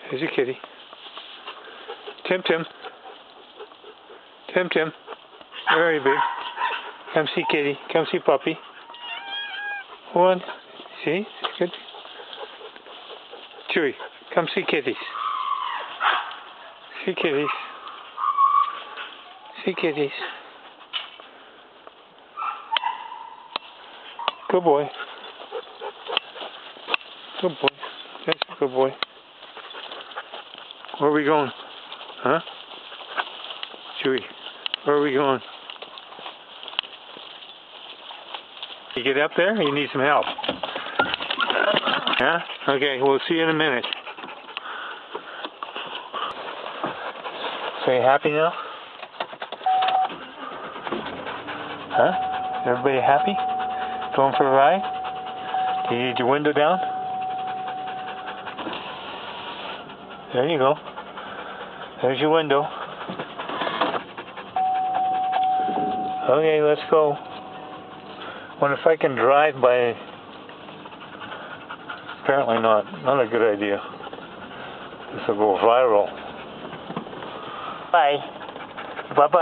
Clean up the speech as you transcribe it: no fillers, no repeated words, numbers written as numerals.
There's your kitty. Tim Tim. Tim Tim. Where are you, babe? Come see kitty. Come see puppy. One. See? Good. Chewy. Come see kitties. See kitties. See kitties. Good boy. Good boy. That's a good boy. Where are we going? Huh? Chewy, where are we going? You get up there? You need some help. Yeah? Okay, we'll see you in a minute. So you happy now? Huh? Everybody happy? Going for a ride? Do you need your window down? There you go. There's your window. Okay, let's go. Wonder if I can drive by. Apparently not. Not a good idea. This will go viral. Bye. Bye-bye.